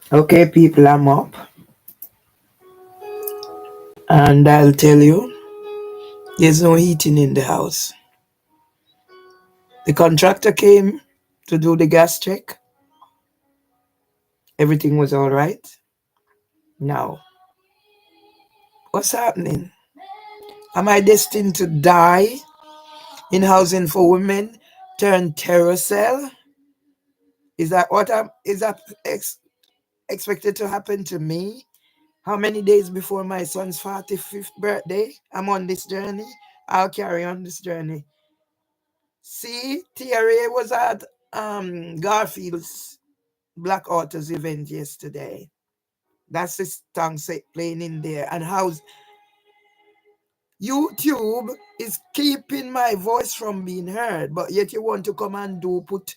Okay, people, I'm up. And I'll tell you, there's no heating in the house. The contractor came to do the gas check. Everything was all right. Now, what's happening? Am I destined to die in housing for women? Turn terror cell? Is that what expected to happen to me? How many days before my son's 45th birthday? I'm on this journey. I'll carry on this journey. See, TRA was at Garfield's Black Autos event yesterday. That's the song playing in there. And how YouTube is keeping my voice from being heard, but yet you want to come and put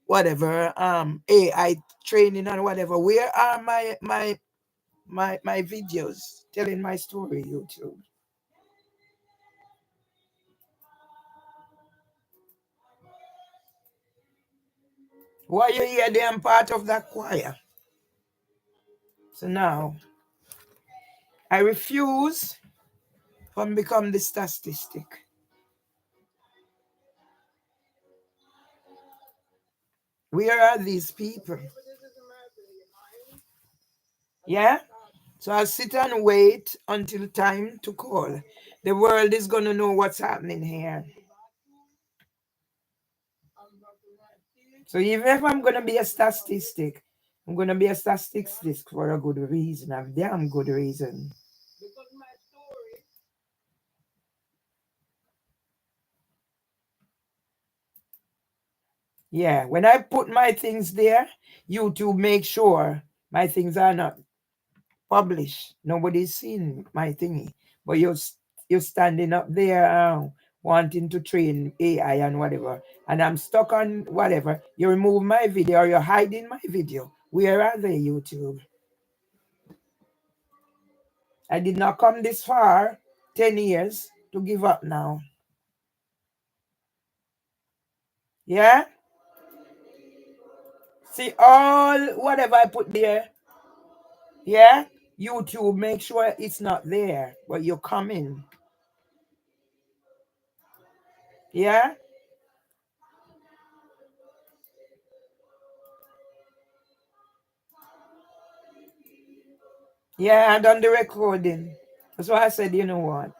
whatever AI training and whatever. Where are my videos telling my story, YouTube? Why you here? They am part of that choir. So now I refuse to become the statistic. Where are these people? Yeah? So I'll sit and wait until time to call. The world is going to know what's happening here. So even if I'm going to be a statistic, I'm going to be a statistic for a good reason, a damn good reason. Yeah, when I put my things there, YouTube make sure my things are not published. Nobody's seen my thingy. But you're standing up there wanting to train AI and whatever, and I'm stuck on whatever. You remove my video or you're hiding my video. Where are they, YouTube? I did not come this far, 10 years, to give up now. Yeah? See, all whatever I put there, yeah? YouTube, make sure it's not there, but you're coming. Yeah? Yeah, I done the recording. That's why I said, you know what?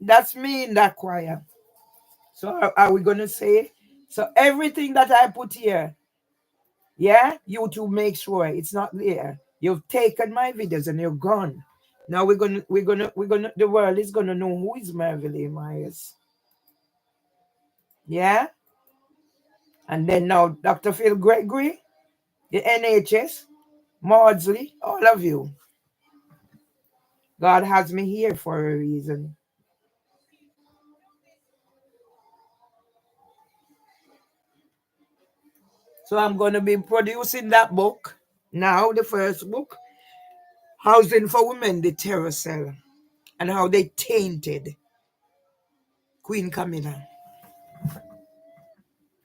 That's me in that choir. So are we going to say? So everything that I put here, yeah, YouTube make sure it's not there. You've taken my videos and you're gone. Now the world is gonna know who is Merville Myers. Yeah? And then now Dr. Phil Gregory, the NHS, Maudsley, all of you. God has me here for a reason. So I'm going to be producing that book. Now, the first book, Housing for Women, the Terror Cell, and how they tainted Queen Camilla.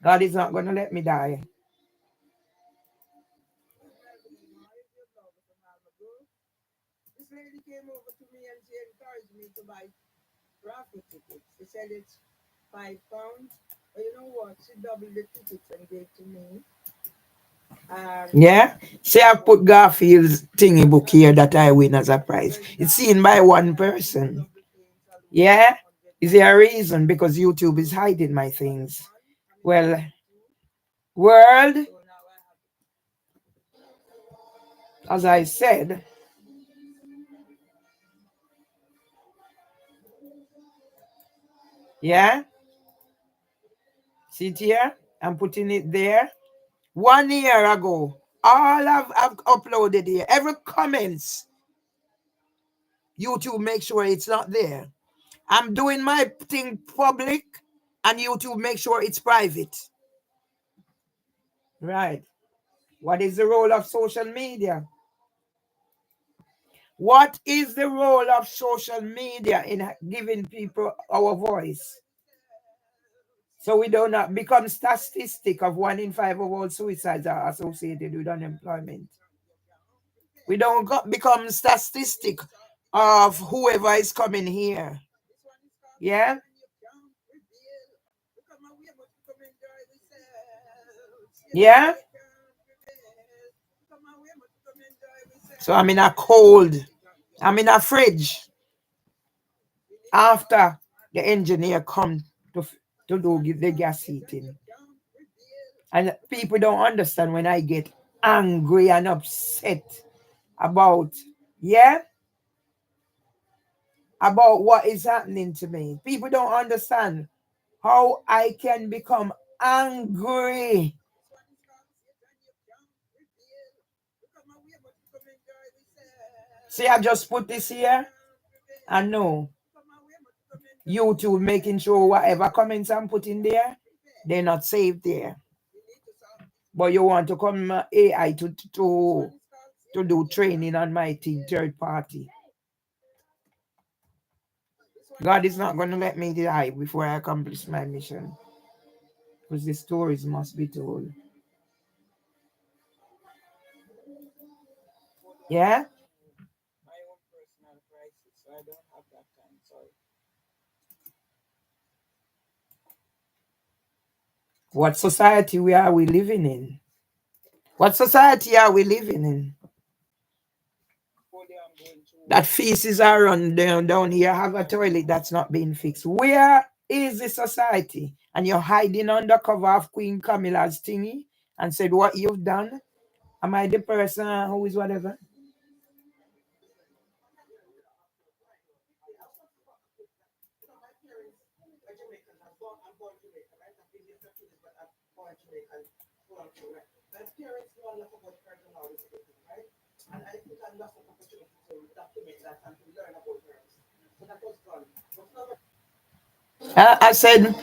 God is not going to let me die. This lady came over to me and she encouraged me to buy raffle tickets. She said it's £5. But you know what? She doubled the tickets and gave to me. Yeah, see, I put Garfield's thingy book here that I win as a prize. It's seen by one person. Yeah, is there a reason? Because YouTube is hiding my things. Well, world, as I said, yeah, see it here? I'm putting it there. 1 year ago, all I've uploaded here, every comments, YouTube make sure it's not there. I'm doing my thing public and YouTube make sure it's private. Right. What is the role of social media? What is the role of social media in giving people our voice? So we do not become statistic of 1 in 5 of all suicides are associated with unemployment. We don't become statistic of whoever is coming here. Yeah? Yeah? So I'm in a cold. I'm in a fridge after the engineer come to, to do the gas heating. And people don't understand when I get angry and upset about, yeah, about what is happening to me. People don't understand how I can become angry. See, I just put this here. I know YouTube making sure whatever comments I'm putting there, they're not saved there. But you want to come AI to do training on my team, third party. God is not going to let me die before I accomplish my mission. Because the stories must be told. Yeah? What society are we living in? What society are we living in? That feces are run down here, have a toilet that's not being fixed. Where is the society? And you're hiding under cover of Queen Camilla's thingy and said what you've done. Am I the person who is whatever? I said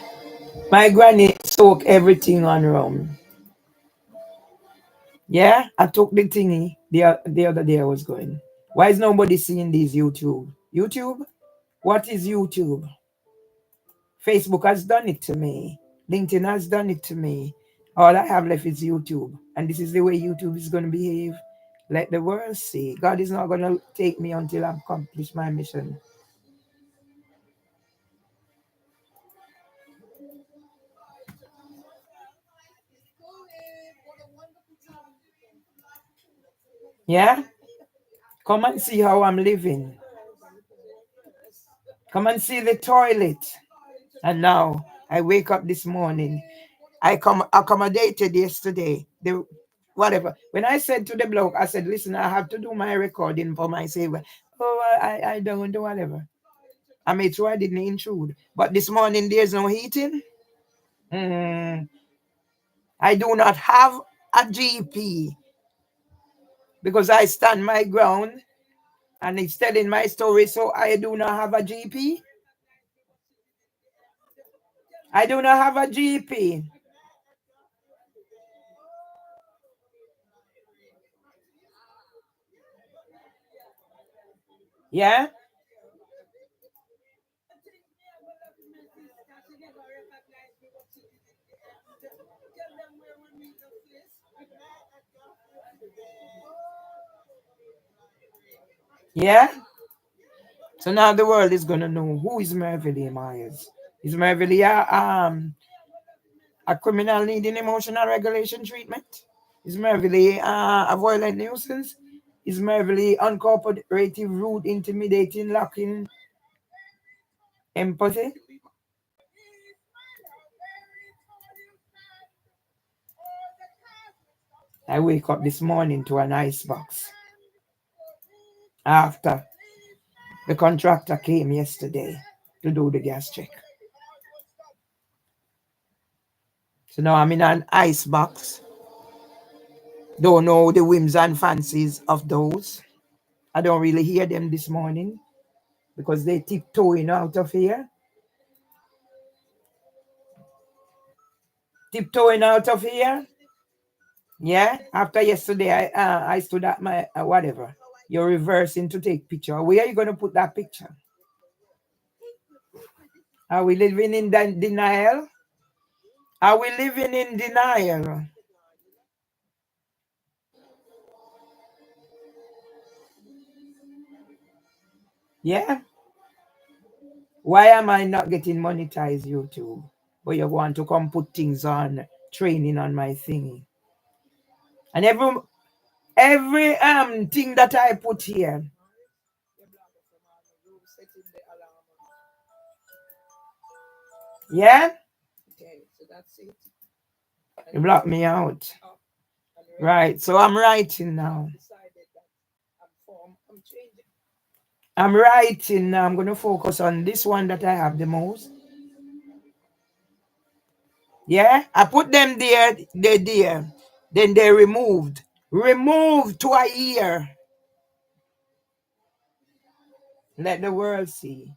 my granny soak everything on rum. Yeah, I took the thingy the other day I was going. Why is nobody seeing these YouTube? YouTube? What is YouTube? Facebook has done it to me. LinkedIn has done it to me. All I have left is YouTube. And this is the way YouTube is going to behave. Let the world see. God is not going to take me until I accomplish my mission. Yeah? Come and see how I'm living. Come and see the toilet. And now I wake up this morning. I come accommodated yesterday. The whatever. When I said to the bloke, I said, listen, I have to do my recording for my saver. Oh, I don't do whatever. I made sure I didn't intrude. But this morning there's no heating. I do not have a GP because I stand my ground and it's telling my story. So I do not have a GP. I do not have a GP. Yeah? Yeah? So now the world is gonna know who is Merville Myers. Is Merville a criminal needing emotional regulation treatment? Is Merville a violent nuisance? Is Merville uncooperative, rude, intimidating, lacking empathy? I wake up this morning to an ice box after the contractor came yesterday to do the gas check. So now I'm in an ice box. Don't know the whims and fancies of those. I don't really hear them this morning because they tiptoeing out of here. Tiptoeing out of here. Yeah. After yesterday, I stood at my whatever. You're reversing to take picture. Where are you going to put that picture? Are we living in denial? Are we living in denial? Yeah? Why am I not getting monetized, YouTube? But you want to come put things on training on my thingy. And every thing that I put here. Yeah? You block me out. Right. So I'm writing now. I'm writing now. I'm going to focus on this one that I have the most. Yeah? I put them there. They're there. Then they removed. Removed to a year. Let the world see.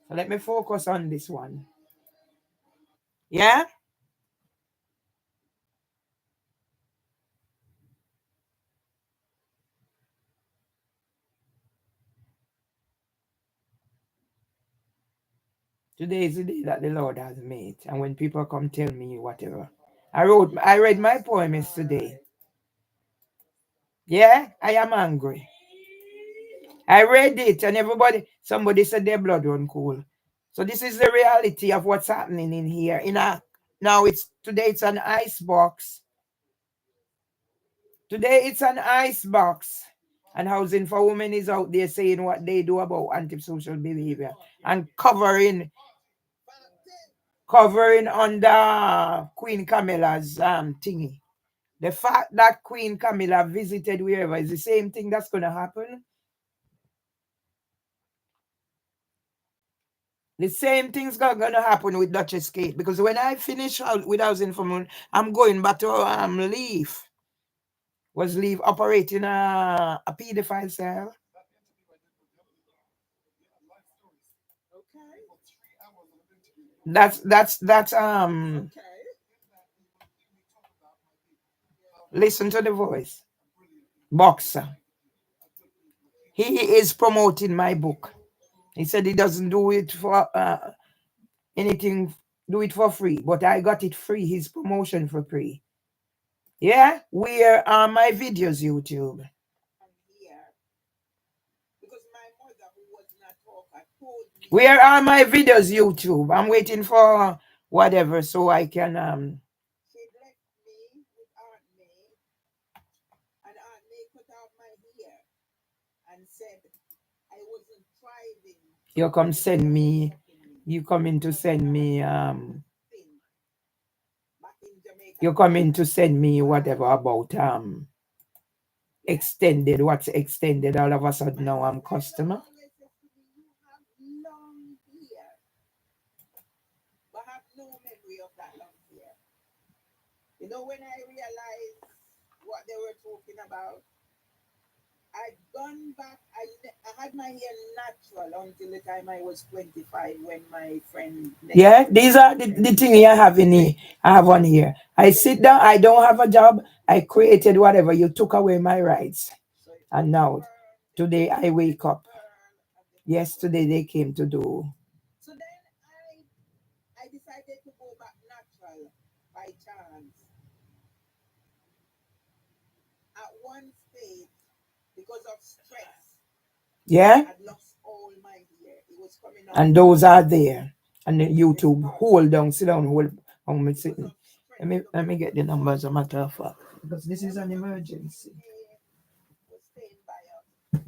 So let me focus on this one. Yeah? Today is the day that the Lord has made. And when people come tell me whatever. I read my poem yesterday. Yeah? I am angry. I read it and somebody said their blood run cool. So this is the reality of what's happening in here. Today it's an ice box. Today it's an ice box. And Housing for Women is out there saying what they do about antisocial behavior and covering under Queen Camilla's thingy. The fact that Queen Camilla visited wherever is the same thing that's gonna happen. The same thing's gonna happen with Duchess Kate, because when I finish with Housing for Women, I'm going back to Leaf. Was Leaf operating a pedophile cell? That's listen to the voice. Boxer. He is promoting my book. He said he doesn't do it for anything, do it for free, but I got it free, his promotion for free. Yeah? Where are my videos, YouTube? Where are my videos, YouTube? I'm waiting for whatever so I can you come send me you coming to send me you're coming to send me whatever about extended. What's extended? All of a sudden now I'm customer. You know, when I realized what they were talking about, I gone back. I had my hair natural until the time I was 25 when my friend. Yeah, these are the things I have in here. I have on here. I sit down. I don't have a job. I created whatever. You took away my rights, and now today I wake up. Yesterday they came to do. So then I decided to go back natural by chance. At one stage, because of stress, yeah, I lost all my hair. It was coming out. And those are there. And the YouTube, hold down, sit down, hold on me sitting. Let me get the numbers, a matter of fact. Because this is an emergency. So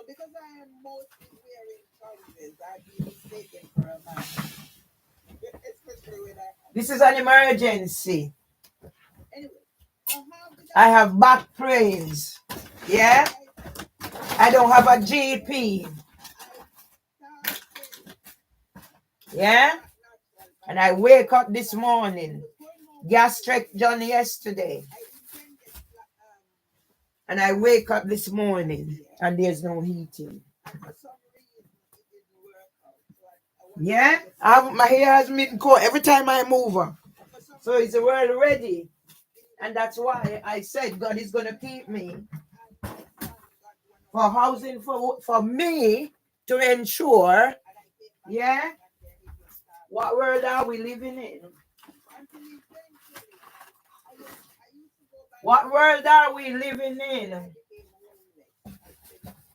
because I am mostly wearing trousers, I've been mistaken for a man. Especially when this is an emergency. Anyway, I have back pains. Yeah? I don't have a GP. Yeah? And I wake up this morning. Gastric done yesterday. And I wake up this morning and there's no heating. Yeah? My hair has been cold every time I move her. So it's well ready. And that's why I said God is going to keep me for housing for me to ensure, yeah, What world are we living in? What world are we living in?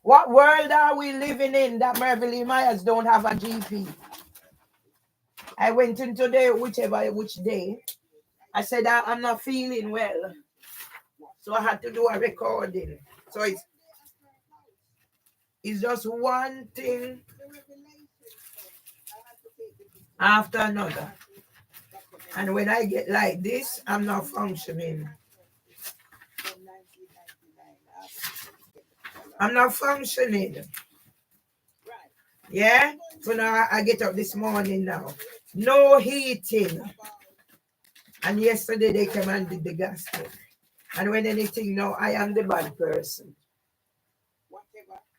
What world are we living in that Beverly Myers don't have a GP? I went in today, which day. I said I'm not feeling well. So I had to do a recording. So it's just one thing after another. And when I get like this, I'm not functioning. I'm not functioning. Yeah? So now I get up this morning now. No heating. And yesterday they came and did the gas check. And when anything now, I am the bad person.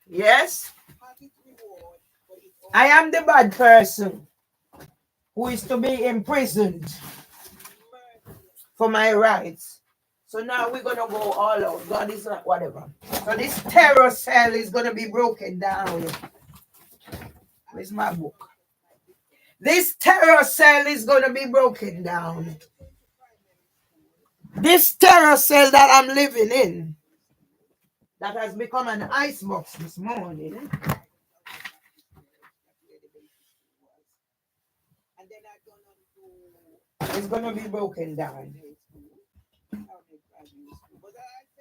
Yes? I am the bad person who is to be imprisoned for my rights. So now we're going to go all out. God is not whatever. So this terror cell is going to be broken down. Where's my book? This terror cell is going to be broken down. This terror cell that I'm living in, that has become an icebox this morning, is going to be broken down.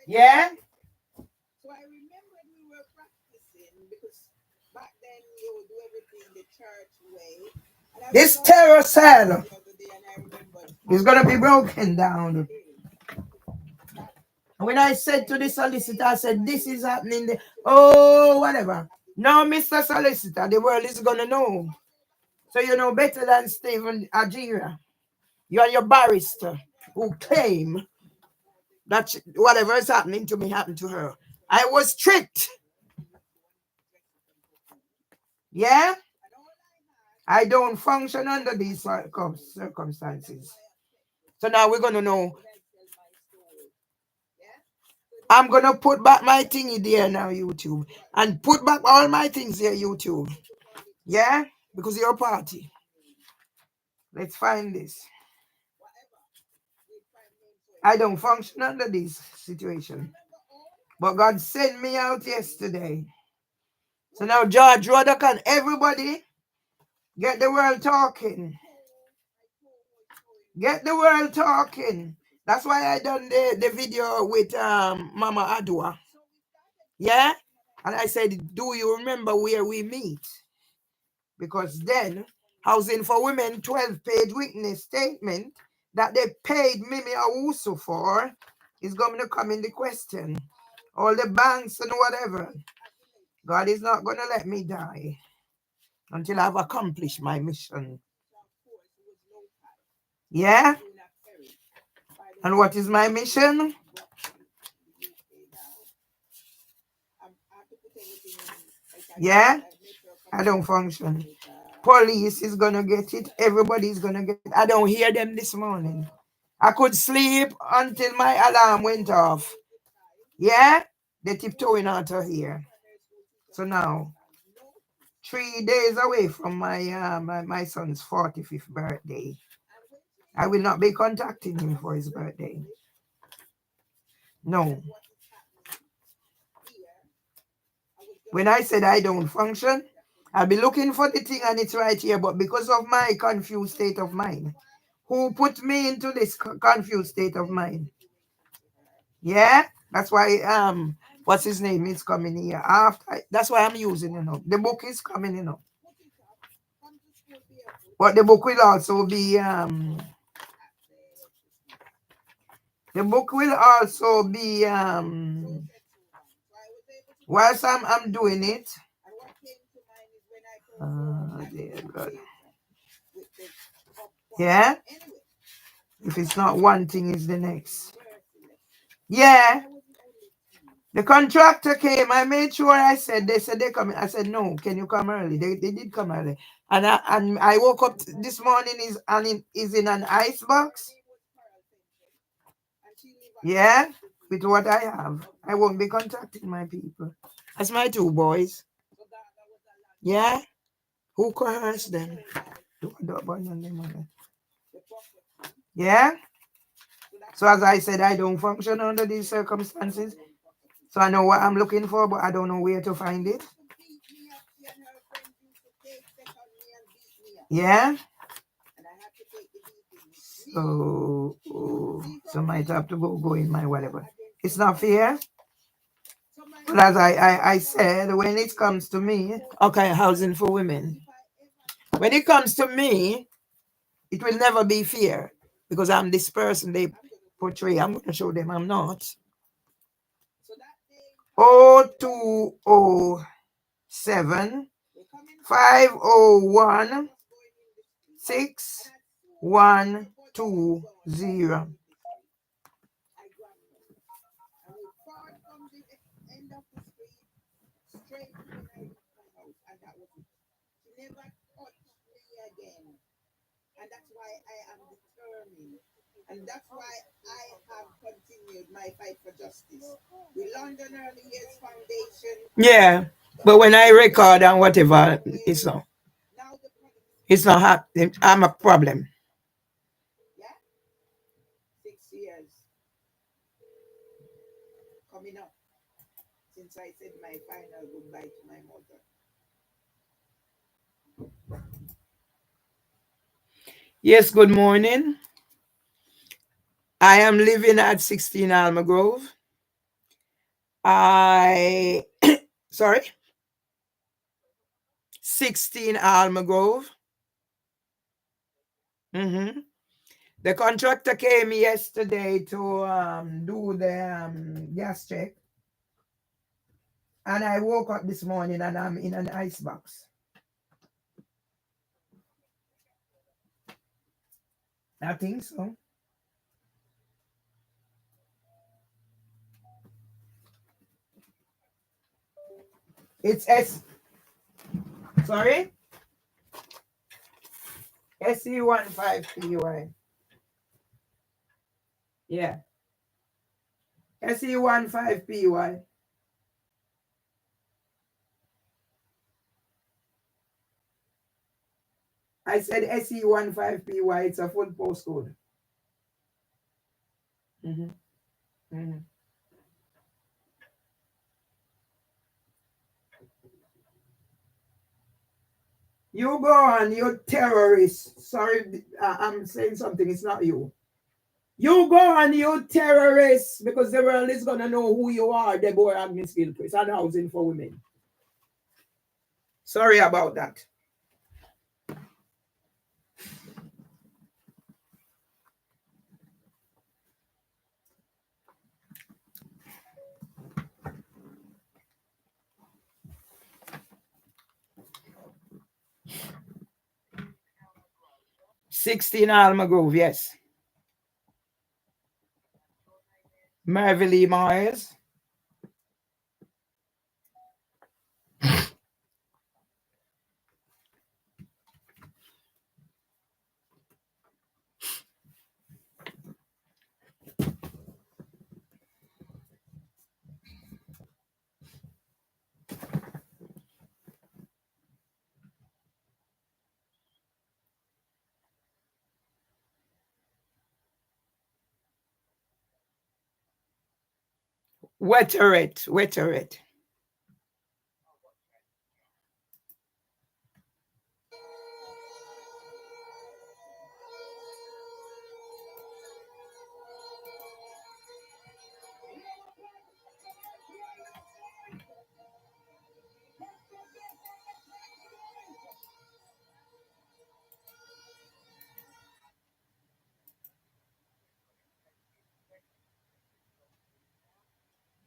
Yeah? So I remember we were practicing because back then you would do everything the church way. This terror cell is going to be broken down. When I said to the solicitor, I said, this is happening. Oh, whatever. No, Mr. Solicitor, the world is going to know. So you know better than Stephen Ajira. You are your barrister who claim that whatever is happening to me happened to her. I was tricked. Yeah? I don't function under these circumstances. So now we're going to know. I'm going to put back my thingy there now, YouTube. And put back all my things here, YouTube. Yeah? Because you're a party. Let's find this. I don't function under this situation. But God sent me out yesterday. So now George Roddock and everybody get the world talking. Get the world talking. That's why I done the video with Mama Adwa. Yeah? And I said, do you remember where we meet? Because then, Housing for Women 12-page witness statement that they paid Mimi Awusu for is going to come in the question. All the banks and whatever. God is not going to let me die until I've accomplished my mission. Yeah? And what is my mission? Yeah? I don't function. Police is going to get it. Everybody's going to get it. I don't hear them this morning. I could sleep until my alarm went off. Yeah? They're tiptoeing out of here. So now, 3 days away from my son's 45th birthday. I will not be contacting him for his birthday. No. When I said I don't function, I'll be looking for the thing and it's right here. But because of my confused state of mind, who put me into this confused state of mind? Yeah? That's why, what's his name is coming here. That's why I'm using it now. The book is coming, But the book will also be, whilst I'm doing it. Dear God. Yeah? If it's not one thing, it's the next. Yeah. The contractor came. I made sure they said they're coming. I said, no, can you come early? They did come early. And I woke up this morning, is in an ice box. Yeah, with what I have. I won't be contacting my people. That's my two boys. Yeah? Who coerced them? Yeah. So as I said, I don't function under these circumstances. So I know what I'm looking for, but I don't know where to find it. Yeah. So might have to go in my whatever. It's not fair. But as I said, when it comes to me, okay, housing for women. When it comes to me, it will never be fair because I'm this person they portray. I'm going to show them I'm not. 0207 501 6120. Yeah, but when I record and whatever, it's not happening. I'm a problem. Yes, good morning. I am living at 16 Alma Grove. Sorry, 16 Alma Grove. The contractor came yesterday to do the gas check. And I woke up this morning and I'm in an ice box. I think so. It's sorry? SE15PY. Yeah. SE15PY. I said SE15PY. It's a full postcode. You go on, you terrorist. Sorry, I'm saying something. It's not you. You go on, you terrorist, because the world is gonna know who you are, Deborah Agnes Gilchrist, and housing for women. Sorry about that. $16 Alma Grove, yes. Merville Myers. Wetteret.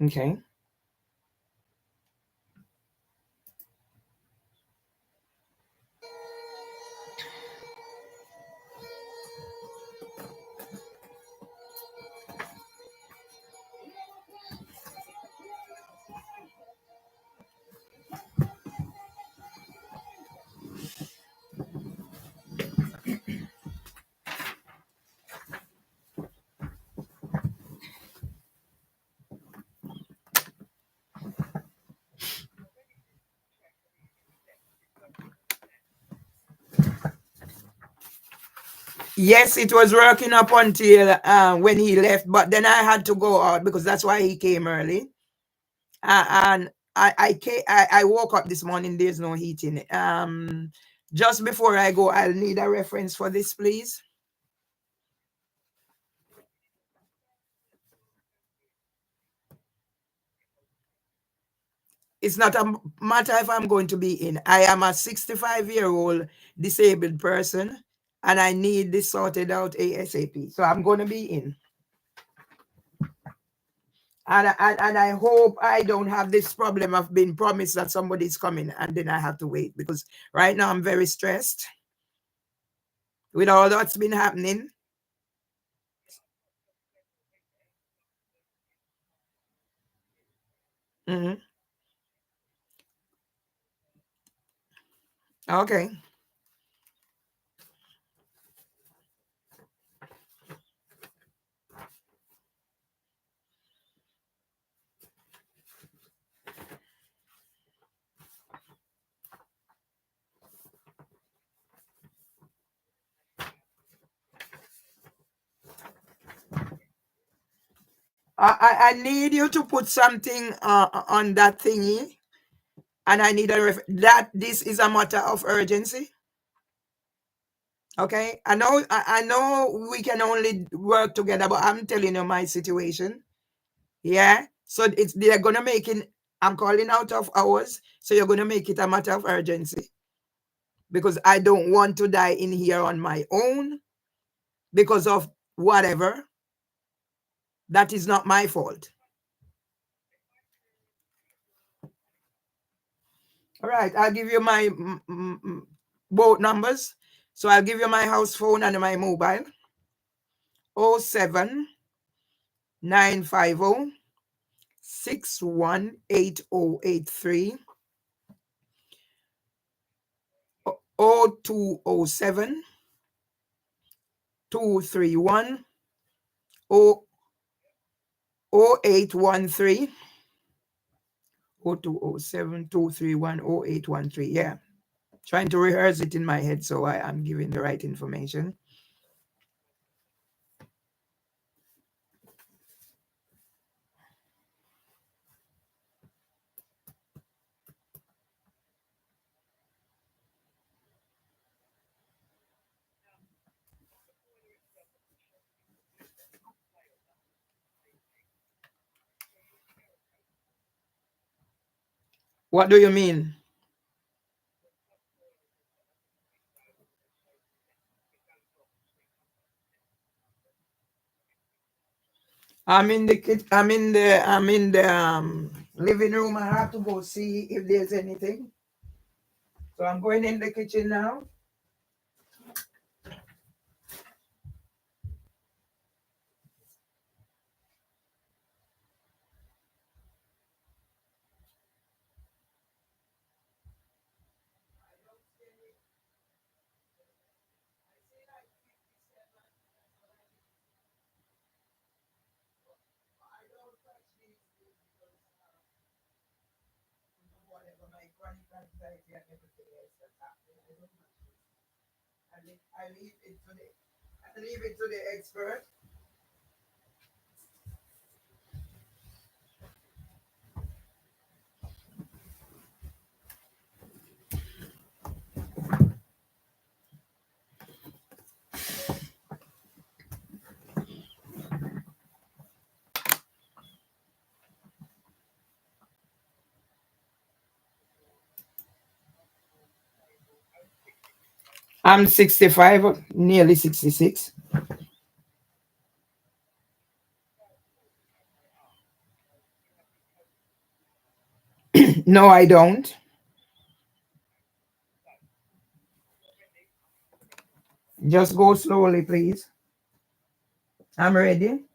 Okay. Yes, it was working up until when he left, but then I had to go out because that's why he came early. And I woke up this morning. There's no heating. Just before I go, I'll need a reference for this, please. It's not a matter if I'm going to be in. I am a 65-year-old disabled person, and I need this sorted out ASAP. So I'm going to be in. And I hope I don't have this problem of being promised that somebody's coming and then I have to wait, because right now I'm very stressed with all that's been happening. Mhm. Okay. I need you to put something on that thingy, and I need that this is a matter of urgency. Okay, I know we can only work together, but I'm telling you my situation. Yeah, so they're gonna make it. I'm calling out of hours, so you're gonna make it a matter of urgency, because I don't want to die in here on my own because of whatever. That is not my fault. All right, I'll give you my both numbers. So I'll give you my house phone and my mobile. 07 950 618083, 0207 231 0813, 0207 231 0813. Yeah, trying to rehearse it in my head so I am giving the right information. What do you mean? I'm in the living room. I have to go see if there's anything. So I'm going in the kitchen now. Whatever my chronic anxiety and everything else that's happening, I leave it to the expert. I'm 65, nearly 66. No, I don't. Just go slowly, please. I'm ready.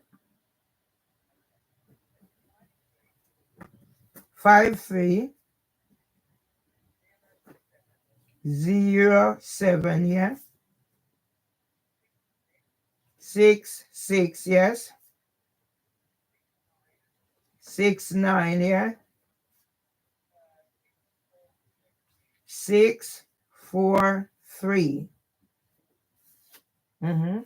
5307, yeah. 66, yes. 69, yeah. 643. Mm-hmm.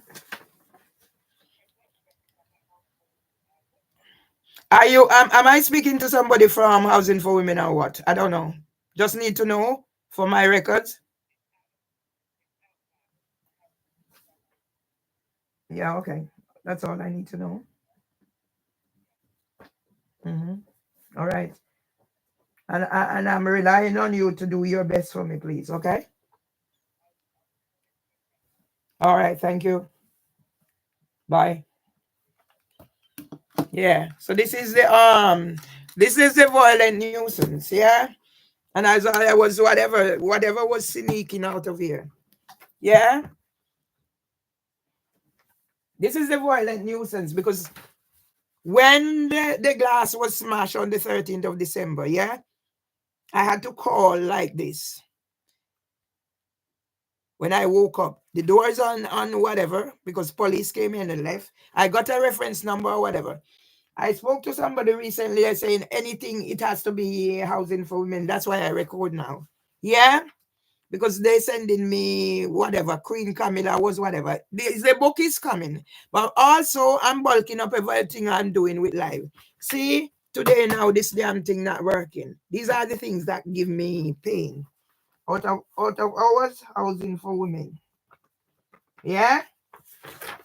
Are you am I speaking to somebody from Housing for Women or what? I don't know. Just need to know for my records. Yeah, okay. That's all I need to know. Mm-hmm. All right. And I'm relying on you to do your best for me, please. Okay. All right. Thank you. Bye. Yeah. So this is the violent nuisance. Yeah. And as I was whatever was sneaking out of here. Yeah. This is the violent nuisance because when the glass was smashed on the 13th of December, yeah, I had to call like this. When I woke up, the doors on whatever, because police came in and left. I got a reference number or whatever. I spoke to somebody recently saying anything, it has to be housing for women. That's why I record now. Yeah, because they sending me whatever, Queen Camilla was whatever. The book is coming. But also, I'm bulking up everything I'm doing with live. See, today now, this damn thing not working. These are the things that give me pain. Out of hours, housing for women. Yeah?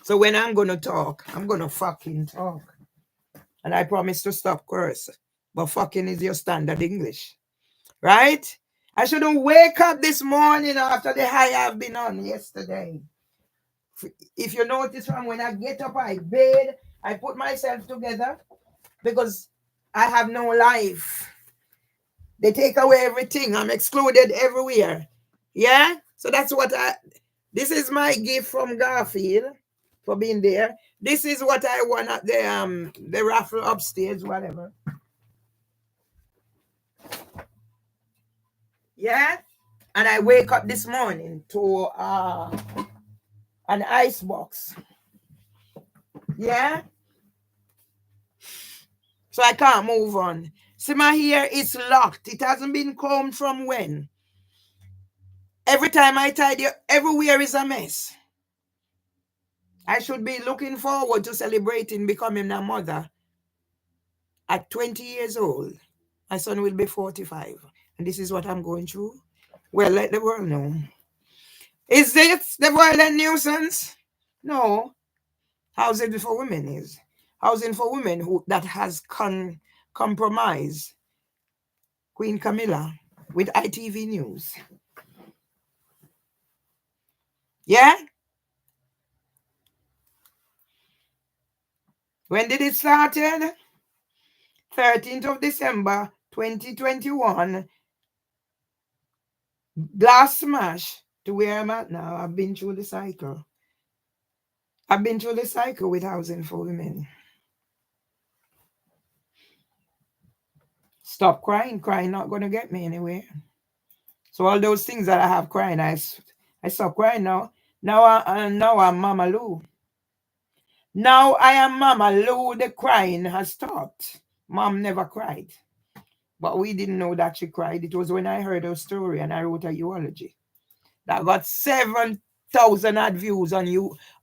So when I'm going to talk, I'm going to fucking talk. And I promise to stop curse. But fucking is your standard English. Right? I shouldn't wake up this morning after the high I've been on yesterday. If you notice from when I get up, I bathe, I put myself together because I have no life. They take away everything. I'm excluded everywhere. Yeah? So that's what this is my gift from Garfield for being there. This is what I won at the raffle upstairs, whatever. Yeah? And I wake up this morning to an ice box. Yeah? So I can't move on. See, my hair is locked. It hasn't been combed from when? Every time I tidy, everywhere is a mess. I should be looking forward to celebrating becoming a mother at 20 years old. My son will be 45. And this is what I'm going through. Well, let the world know. Is this the violent nuisance? No. Housing for women is. Housing for women who that has compromised Queen Camilla with ITV News. Yeah? When did it started? 13th of December 2021. Glass smash to where I'm at now. I've been through the cycle. I've been through the cycle with housing for women. Stop crying. Crying not going to get me anywhere. So all those things that I have crying, I stop crying now. Now I'm Mama Lou. Now I am Mama Lou. The crying has stopped. Mom never cried. But we didn't know that she cried. It was when I heard her story and I wrote a eulogy that got 7,000 odd views on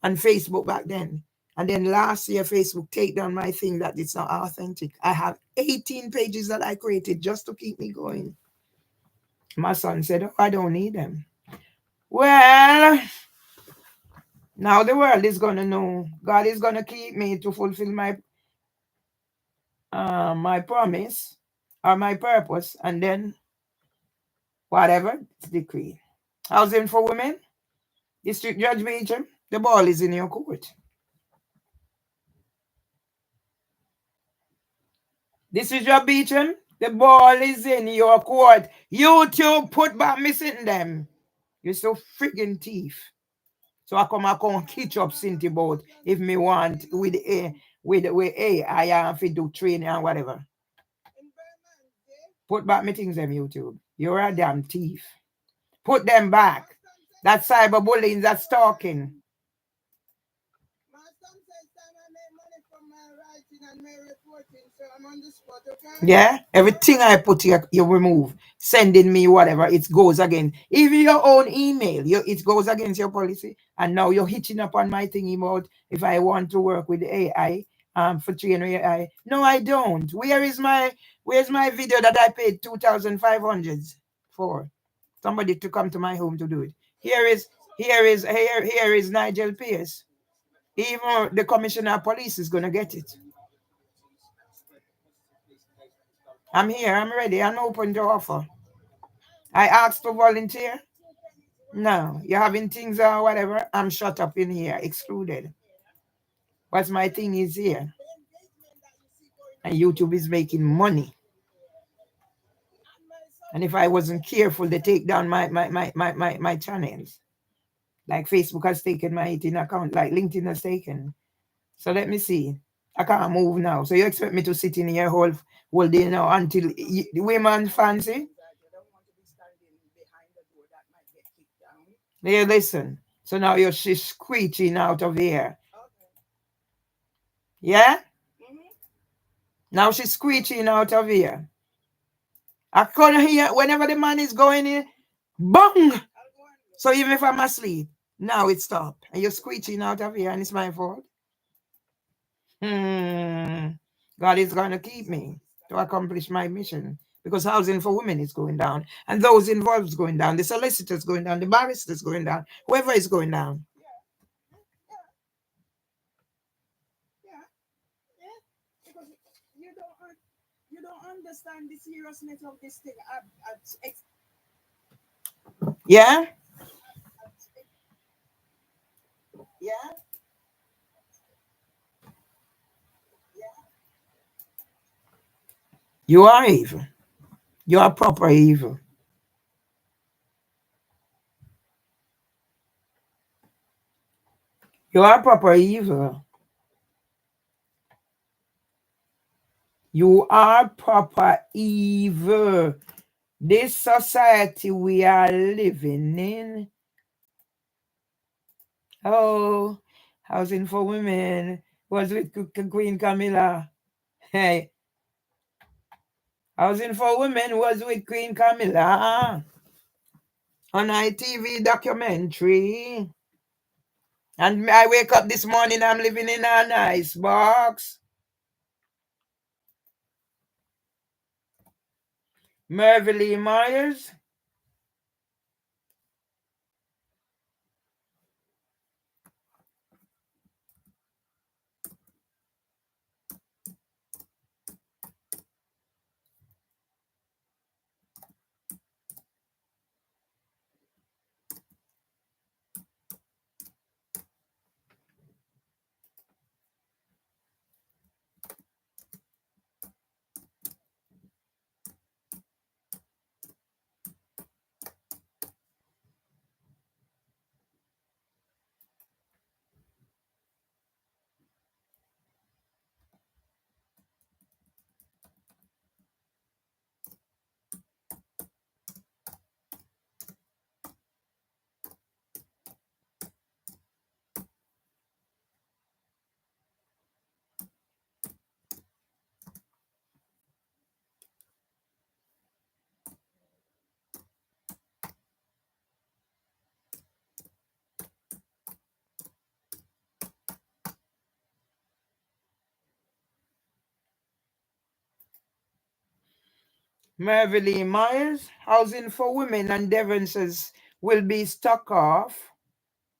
Facebook back then. And then last year, Facebook take down my thing that it's not authentic. I have 18 pages that I created just to keep me going. My son said, oh, I don't need them. Well, now the world is going to know. God is going to keep me to fulfill my promise or my purpose. And then whatever, it's decreed. Housing for women, District Judge Beecham, the ball is in your court. This is your Beecham. The ball is in your court. YouTube put back missing them. You're so friggin' thief. So I come catch up Cinti about if me want with I have to do training and whatever. Put back me things them YouTube. You're a damn thief. Put them back. That cyberbullying, that stalking. Yeah, everything I put you remove. Sending me whatever, it goes again. Even your own email, it goes against your policy. And now you're hitching up on my thing about if I want to work with AI, for training AI. No, I don't. Where's my video that I paid 2,500 for? Somebody to come to my home to do it. Here is Nigel Pierce. Even the commissioner of police is gonna get it. I'm here, I'm ready, I'm open to offer. I asked to volunteer. No, you're having things or whatever. I'm shut up in here, excluded. What's my thing is here. And YouTube is making money. And if I wasn't careful, they take down my channels. Like Facebook has taken my 18 account, like LinkedIn has taken. So let me see. I can't move now. So you expect me to sit in here whole day now until the women fancy? Yeah, listen. So now she's screeching out of here. Yeah? Now she's screeching out of here. I couldn't hear whenever the man is going in. Bang! So even if I'm asleep, now it stopped. And you're screeching out of here and it's my fault. God is going to keep me to accomplish my mission. Because housing for women is going down. And those involved is going down. The solicitors going down. The barristers going down. Whoever is going down. Because you don't understand the seriousness of this thing. Yeah? Yeah? You are evil. You are proper evil. You are proper evil. You are proper evil. This society we are living in. Oh, housing for women was with Queen Camilla. Hey, housing for women was with Queen Camilla on ITV documentary. And I wake up this morning, I'm living in a nice box. Mervily Myers. Mervily Myers, housing for women and Devon says will be stuck off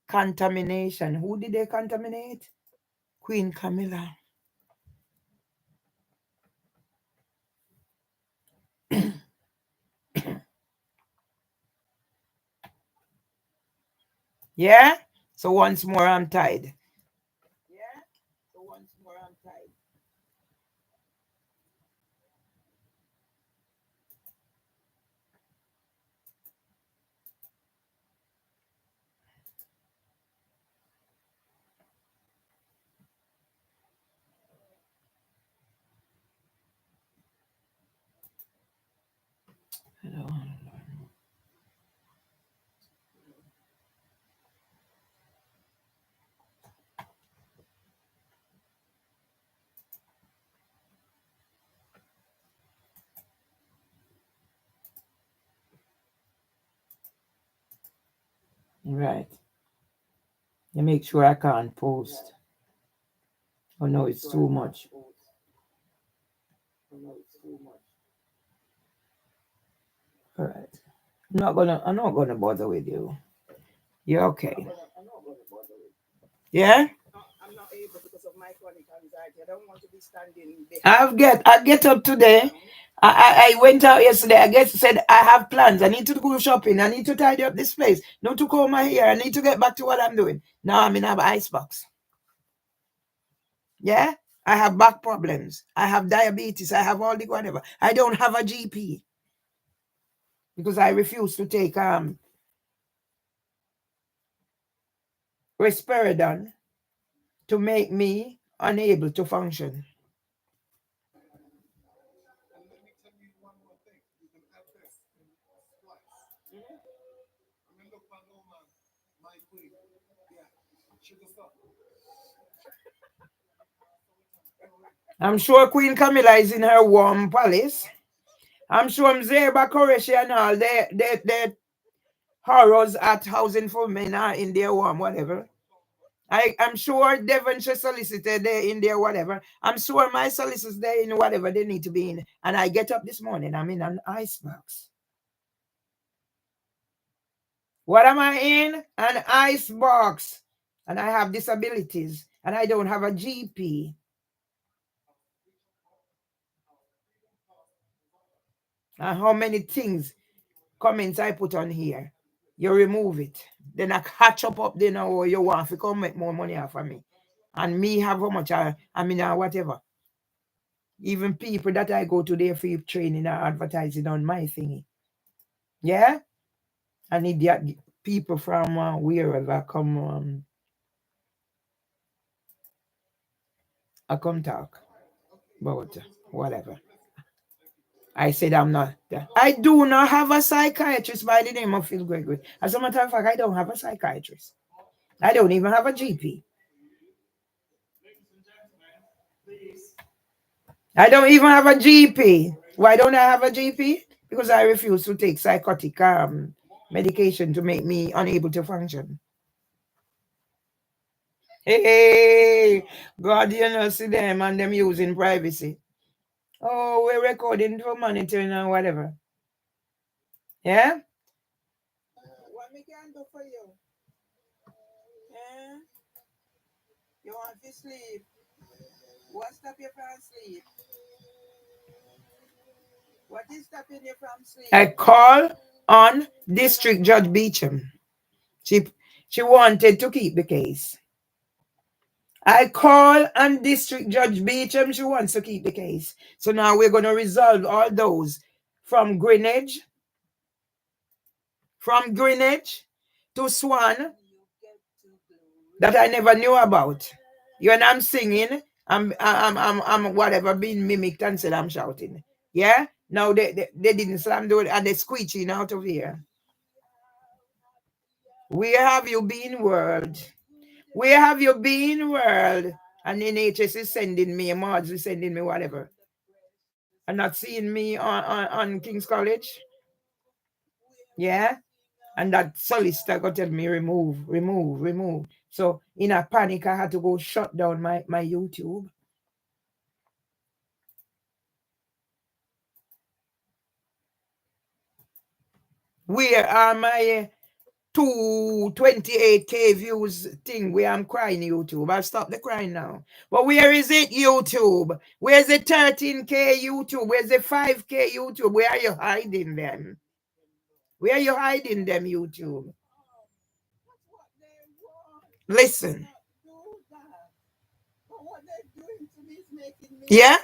contamination. Who did they contaminate? Queen Camilla. Yeah? So once more I'm tied. Yeah? So once more I'm tied. Hello. Right. You make sure I can't post. Oh no, it's too much. All right. I'm not gonna bother with you. You're okay. Yeah? I'm not able because of my chronic anxiety. I don't want to be standing behind. I get up today. I went out yesterday. I guess said I have plans. I need to go shopping. I need to tidy up this place. Not to comb my hair. I need to get back to what I'm doing. Now I'm in an icebox. Yeah? I have back problems. I have diabetes. I have all the whatever. I don't have a GP because I refuse to take risperidone to make me unable to function. I'm sure Queen Camilla is in her warm palace. I'm sure Mzeba Koreshi and all they horrors at housing for men are in their warm, whatever. I'm sure Devonshire solicitor they're in there, whatever. I'm sure my solicitors they're in whatever they need to be in. And I get up this morning, I'm in an icebox. What am I in? An icebox. And I have disabilities. And I don't have a GP. And how many things, comments I put on here? You remove it. Then I catch up there now or you want to come make more money off of me. And me have how much I mean whatever. Even people that I go to their free training are advertising on my thingy. Yeah? I need the people from wherever I come talk about whatever. I said I'm not. I do not have a psychiatrist by the name of Phil Gregory. As a matter of fact, I don't have a psychiatrist. I don't even have a GP. I don't even have a GP. Why don't I have a GP? Because I refuse to take psychotic medication to make me unable to function. Hey, God, you know, see them and them using privacy. Oh, we're recording for monitoring and whatever. Yeah? What me can do for you? Yeah? You want to sleep? What stop you from sleep? What is stopping you from sleep? I call on District Judge Beecham. She she wanted to keep the case. I call on District Judge Beecham. She wants to keep the case. So now we're going to resolve all those from Greenwich to Swan that I never knew about. You and I'm singing, I'm whatever being mimicked and said I'm shouting. Yeah? Now they didn't slam the and they squeeching out of here. Where have you been, world? Where have you been, world? And NHS is sending me, Marge is sending me whatever. And not seeing me on King's College. Yeah? And that solicitor got tell me remove, remove, remove. So in a panic, I had to go shut down my YouTube. Where are my 228K views thing where I'm crying YouTube? I'll stop the crying now. But where is it, YouTube? Where's the 13K YouTube? Where's the 5K YouTube? Where are you hiding them? Where are you hiding them, YouTube? Listen. Yeah?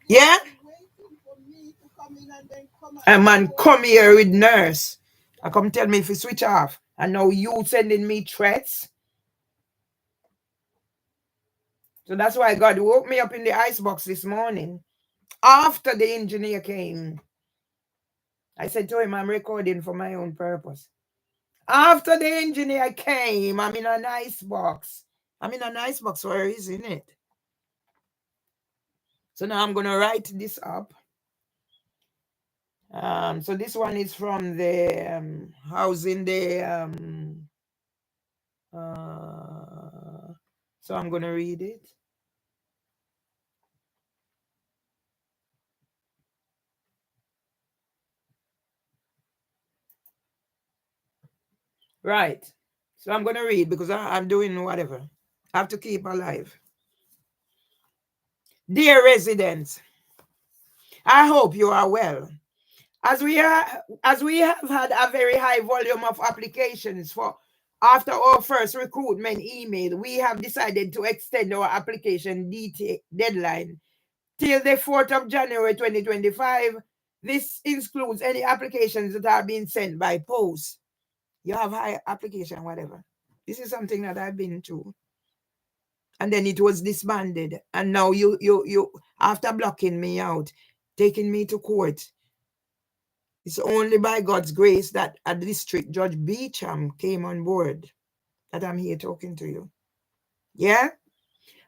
Yeah? A man come here with nurse. I come tell me if you switch off. And now you sending me threats. So that's why God woke me up in the icebox this morning. After the engineer came. I said to him, I'm recording for my own purpose. After the engineer came, I'm in an icebox. I'm in an icebox for a reason, isn't it? So now I'm going to write this up. So this one is from the housing, so I'm going to read it. Right. So I'm going to read because I'm doing whatever. I have to keep alive. Dear residents, I hope you are well. As we have had a very high volume of applications for after our first recruitment email, we have decided to extend our application deadline till the 4th of January 2025. This includes any applications that are being sent by post. You have high application, whatever. This is something that I've been through. And then it was disbanded. And now you after blocking me out, taking me to court. It's only by God's grace that a district judge Beecham came on board that I'm here talking to you. Yeah?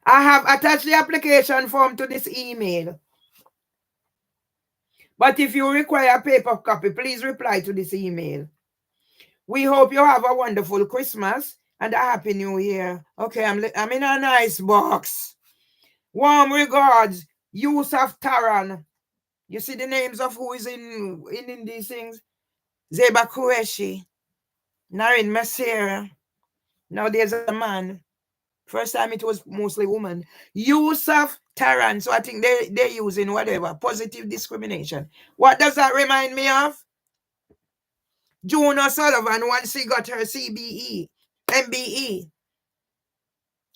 I have attached the application form to this email. But if you require a paper copy, please reply to this email. We hope you have a wonderful Christmas and a happy new year. Okay, I'm in a nice box. Warm regards, Youssaf Taran. You see the names of who is in these things? Zeba Qureshi, Narin Masera. Now there's a man. First time it was mostly woman. Youssaf Taran. So I think they're using whatever, positive discrimination. What does that remind me of? June O'Sullivan, once she got her CBE, MBE.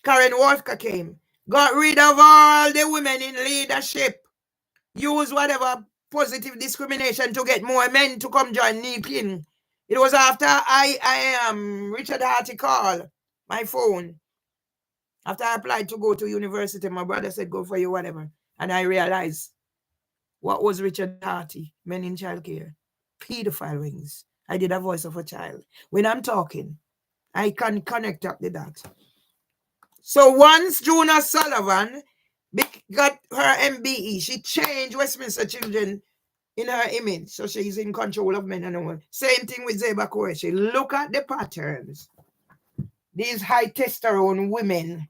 Karen Walker came. Got rid of all the women in leadership. Use whatever positive discrimination to get more men to come join NIPIN. It was after I am Richard Harty call my phone. After I applied to go to university, my brother said, go for you, whatever. And I realized what was Richard Harty, men in childcare, pedophile rings. I did a voice of a child. When I'm talking, I can connect up the dots. So once June O'Sullivan got her MBE, she changed Westminster Children in her image. So she's in control of men and women. Same thing with Zeba Qureshi. Look at the patterns. These high testosterone women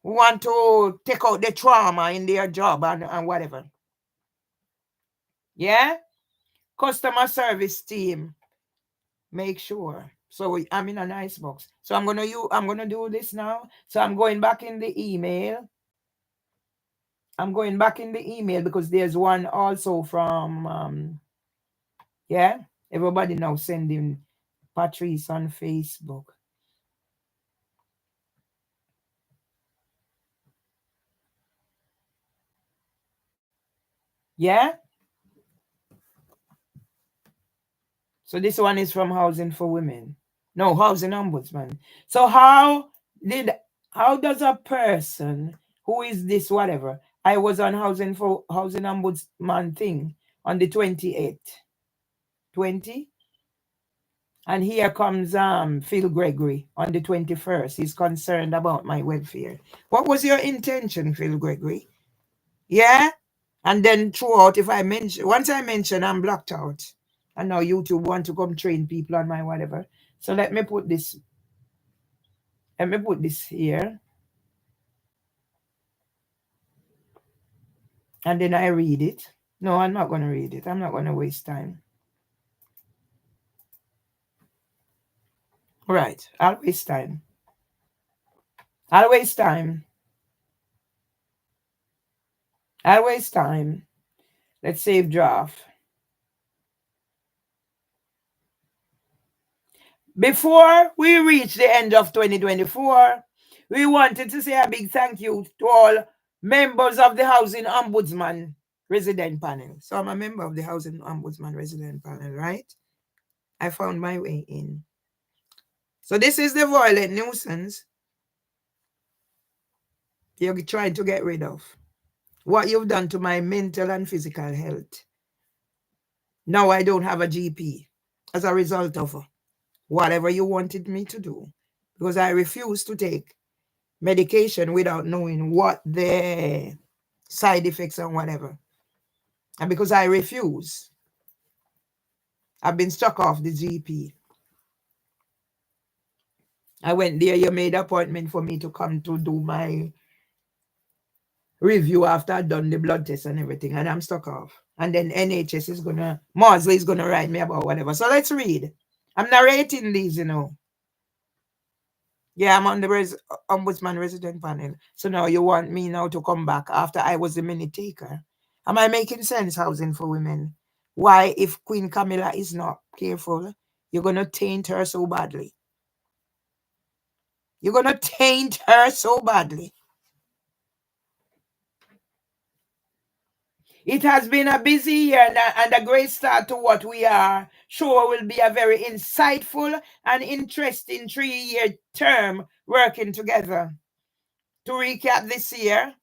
who want to take out the trauma in their job and whatever. Yeah? Customer service team. Make sure. So I'm in a nice box. So I'm gonna do this now. So I'm going back in the email. I'm going back in the email because there's one also from yeah. Everybody now sending Patrice on Facebook. Yeah. So this one is from Housing for Women. No, Housing Ombudsman. So how does a person who is this whatever? I was on Housing Ombudsman thing on the 28th. 20? And here comes Phil Gregory on the 21st. He's concerned about my welfare. What was your intention, Phil Gregory? Yeah? And then throughout, once I mention, I'm blocked out. And now YouTube want to come train people on my whatever. So let me put this here. And then I read it. No, I'm not going to read it. I'm not going to waste time. Right. I'll waste time. I'll waste time. I'll waste time. Let's save draft. Before we reach the end of 2024, we wanted to say a big thank you to all members of the Housing Ombudsman Resident Panel. So I'm a member of the Housing Ombudsman Resident Panel, right? I found my way in. So this is the violent nuisance you're trying to get rid of. What you've done to my mental and physical health. Now I don't have a GP as a result of whatever you wanted me to do, because I refuse to take medication without knowing what the side effects and whatever. And because I refuse, I've been struck off the GP. I went there, you made an appointment for me to come to do my review after I'd done the blood test and everything, and I'm stuck off. And then NHS is gonna, Maudsley is gonna write me about whatever. So let's read. I'm narrating these, you know. Yeah, I'm on the Ombudsman resident panel. So now you want me now to come back after I was the minute taker. Am I making sense, housing for women? Why, if Queen Camilla is not careful, you're gonna taint her so badly? You're gonna taint her so badly. It has been a busy year and a great start to what we are sure will be a very insightful and interesting 3-year term working together. To recap this year, ...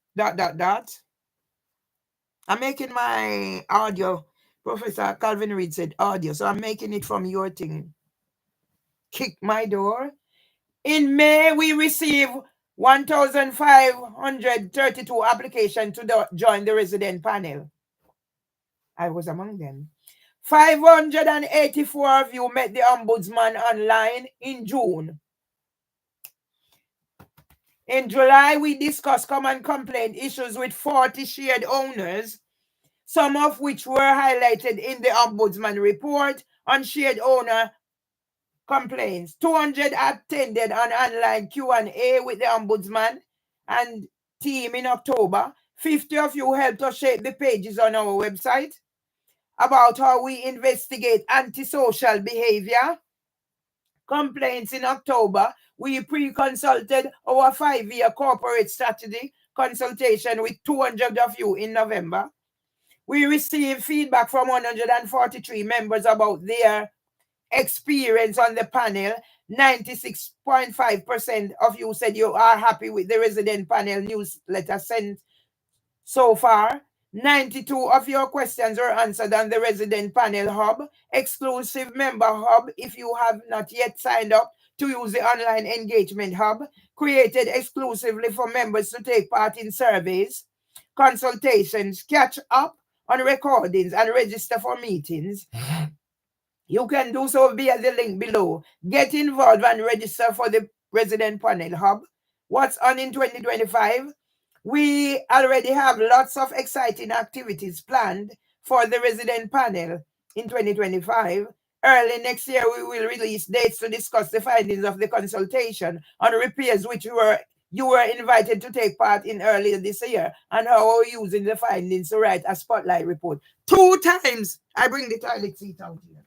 I'm making my audio. Professor Calvin Reed said audio, so I'm making it from your thing. Kick my door. In May, we received 1,532 applications to join the resident panel. I was among them. 584 of you met the Ombudsman online in June. In July, we discussed common complaint issues with 40 shared owners, some of which were highlighted in the Ombudsman report on shared owner complaints. 200 attended an online Q&A with the Ombudsman and team in October. 50 of you helped us shape the pages on our website about how we investigate antisocial behavior. Complaints in October. We pre-consulted our 5-year corporate strategy consultation with 200 of you in November. We received feedback from 143 members about their experience on the panel. 96.5% of you said you are happy with the resident panel newsletter sent so far. 92 of your questions were answered on the resident panel hub, exclusive member hub. If you have not yet signed up to use the online engagement hub, created exclusively for members to take part in surveys, consultations, catch up on recordings, and register for meetings. You can do so via the link below. Get involved and register for the resident panel hub. What's on in 2025? We already have lots of exciting activities planned for the resident panel in 2025. Early next year, we will release dates to discuss the findings of the consultation on repairs which you were invited to take part in earlier this year, and how we're using the findings to write a spotlight report. 2 times I bring the toilet seat out here.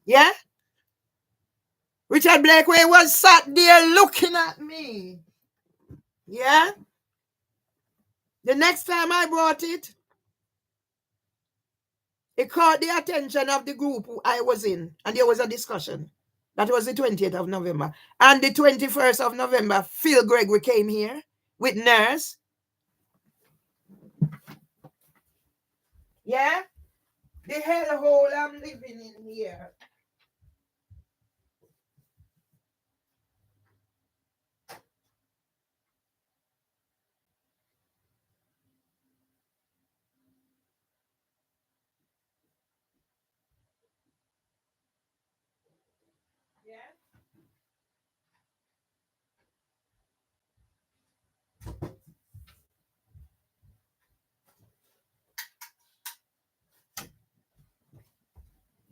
Yeah? Richard Blakeway was sat there looking at me. Yeah? The next time I brought it, it caught the attention of the group I was in, and there was a discussion. That was the 20th of November. And the 21st of November, Phil Gregory came here with nurse. Yeah? The hellhole I'm living in here.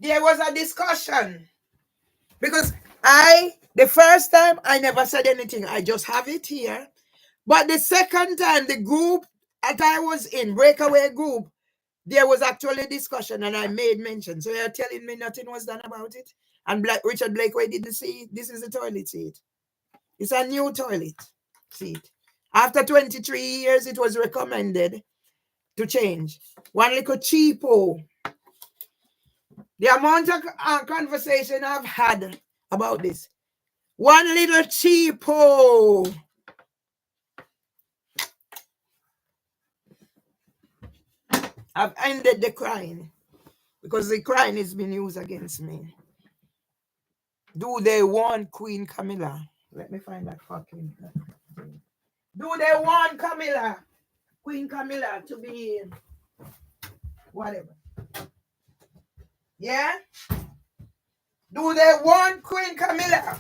There was a discussion. Because the first time, I never said anything. I just have it here. But the second time, the group that I was in, breakaway group, there was actually discussion and I made mention. So you're telling me nothing was done about it? And Richard Blakeway didn't see it? This is the toilet seat. It's a new toilet seat. After 23 years, it was recommended to change. One little cheapo. The amount of conversation I've had about this. One little cheapo. I've ended the crying because the crying has been used against me. Do they want Queen Camilla? Let me find that fucking thing. Do they want Camilla, Queen Camilla, to be whatever. Yeah? Do they want Queen Camilla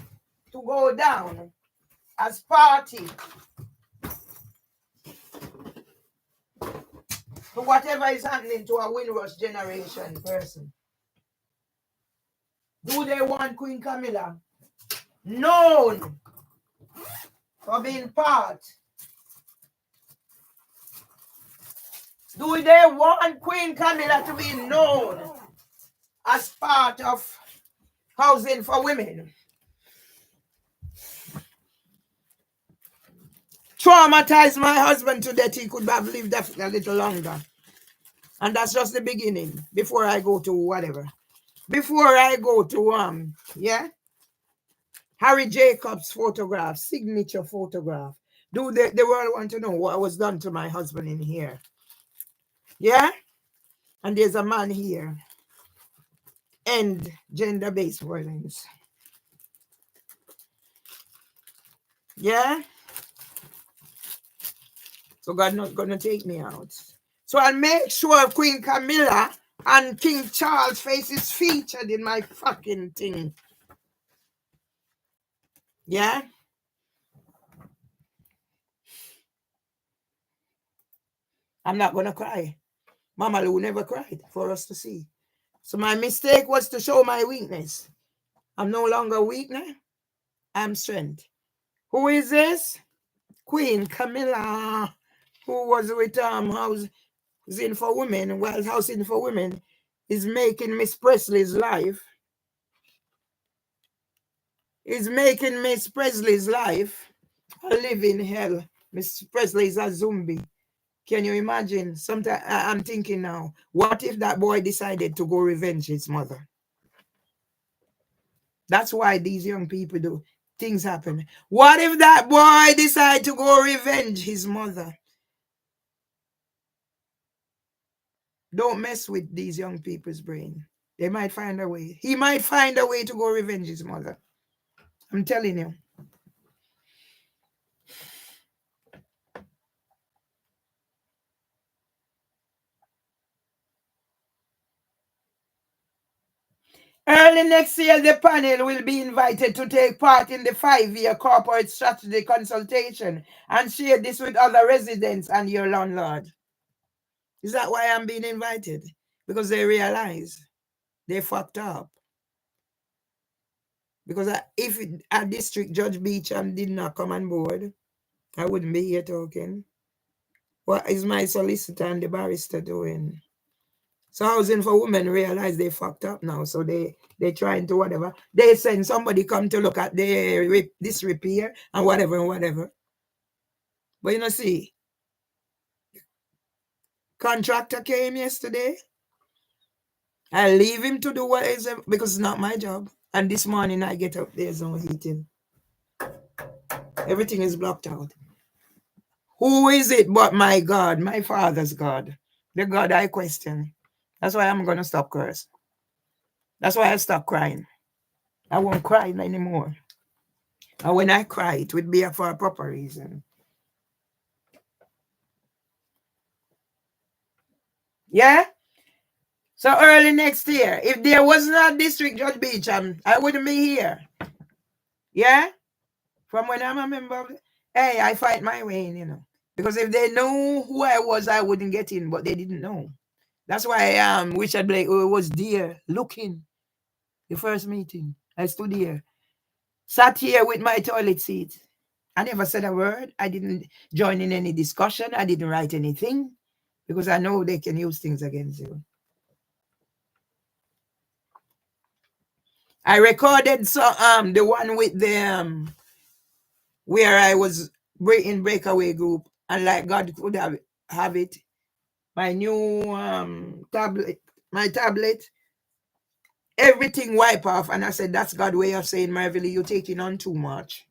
to go down as party to whatever is happening to a Windrush generation person? Do they want Queen Camilla known for being part? Do they want Queen Camilla to be known as part of housing for women? Traumatized my husband to death. He could have lived a little longer. And that's just the beginning. Before I go to whatever. Before I go to yeah, Harry Jacobs photograph, signature photograph. Do the world want to know what was done to my husband in here? Yeah? And there's a man here. End gender-based violence. Yeah? So God not gonna take me out. So I'll make sure Queen Camilla and King Charles' face is featured in my fucking thing. Yeah? I'm not gonna cry. Mama Lou never cried for us to see. So my mistake was to show my weakness. I'm no longer weak now. I'm strength. Who is this? Queen Camilla, who was with Housing for Women. Well, Housing for Women is making Miss Presley's life. Is making Miss Presley's life a living hell. Miss Presley is a zombie. Can you imagine? Sometimes I'm thinking now, what if that boy decided to go revenge his mother? That's why these young people do things happen. What if that boy decide to go revenge his mother? Don't mess with these young people's brain. They might find a way. He might find a way to go revenge his mother. I'm telling you. Early next year, the panel will be invited to take part in the 5-year corporate strategy consultation and share this with other residents and your landlord. Is that why I'm being invited? Because they realize they fucked up. Because if a district judge Beecham did not come on board, I wouldn't be here talking. What is my solicitor and the barrister doing? So Housing for Women realize they fucked up now. So they trying to whatever. They send somebody come to look at this repair and whatever and whatever. But you know, see, contractor came yesterday. I leave him to do what is because it's not my job. And this morning I get up, there's no heating. Everything is blocked out. Who is it but my God, my father's God, the God I question? That's why I'm going to stop cursing. That's why I stop crying. I won't cry anymore. And when I cry, it would be for a proper reason. Yeah? So early next year, if there was not District Judge Beecham, I wouldn't be here. Yeah? From when I'm a member of hey, I fight my way in, you know. Because if they knew who I was, I wouldn't get in, but they didn't know. That's why Richard Blake was there looking. The first meeting. I stood here. Sat here with my toilet seat. I never said a word. I didn't join in any discussion. I didn't write anything. Because I know they can use things against you. I recorded the one with the where I was in breakaway group, and like God could have it. My new my tablet, everything wipe off, and I said that's God's way of saying, Marvelly, you're taking on too much.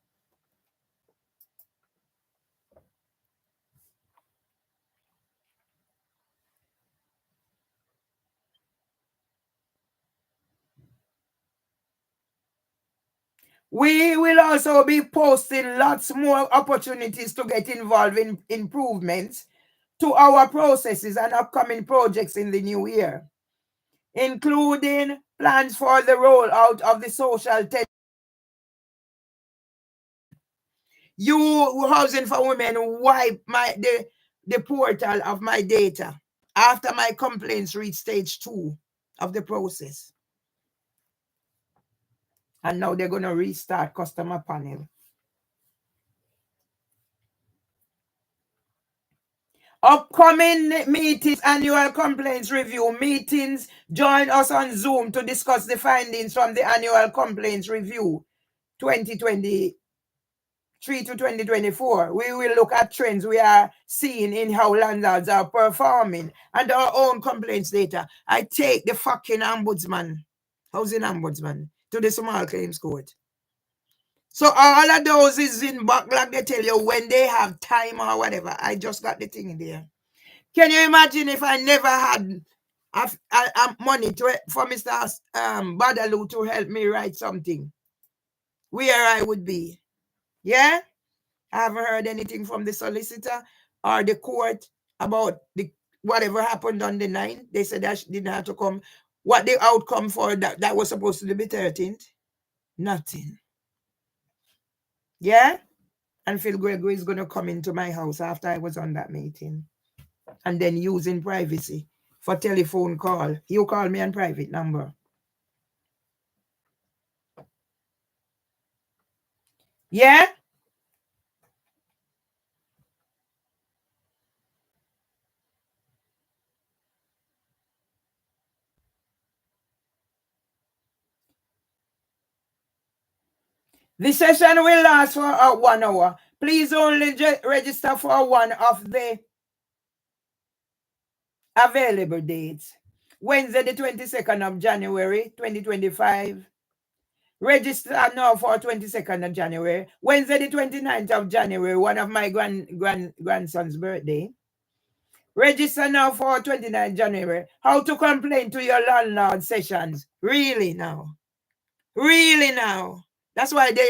We will also be posting lots more opportunities to get involved in improvements to our processes and upcoming projects in the new year, including plans for the rollout of the social You Housing for Women wipe the portal of my data after my complaints reach stage 2 of the process. And now they're going to restart customer panel. Upcoming meetings, annual complaints review meetings. Join us on Zoom to discuss the findings from the annual complaints review 2023 to 2024. We will look at trends we are seeing in how landlords are performing and our own complaints data. I take the fucking ombudsman, housing ombudsman, to the small claims court. So all of those is in backlog. They tell you when they have time or whatever. I just got the thing in there. Can you imagine if I never had money for Mr. Badalu to help me write something? Where I would be. Yeah? I haven't heard anything from the solicitor or the court about whatever happened on the 9th. They said that she didn't have to come. What the outcome for that was supposed to be 13th? Nothing. Yeah? And Phil Gregory is going to come into my house after I was on that meeting. And then using privacy for telephone call. You call me on private number. Yeah? The session will last for 1 hour. Please only register for one of the available dates. Wednesday, the 22nd of January, 2025. Register now for 22nd of January. Wednesday, the 29th of January, one of my grandson's birthday. Register now for 29th January. How to complain to your landlord sessions. Really now. Really now. That's why they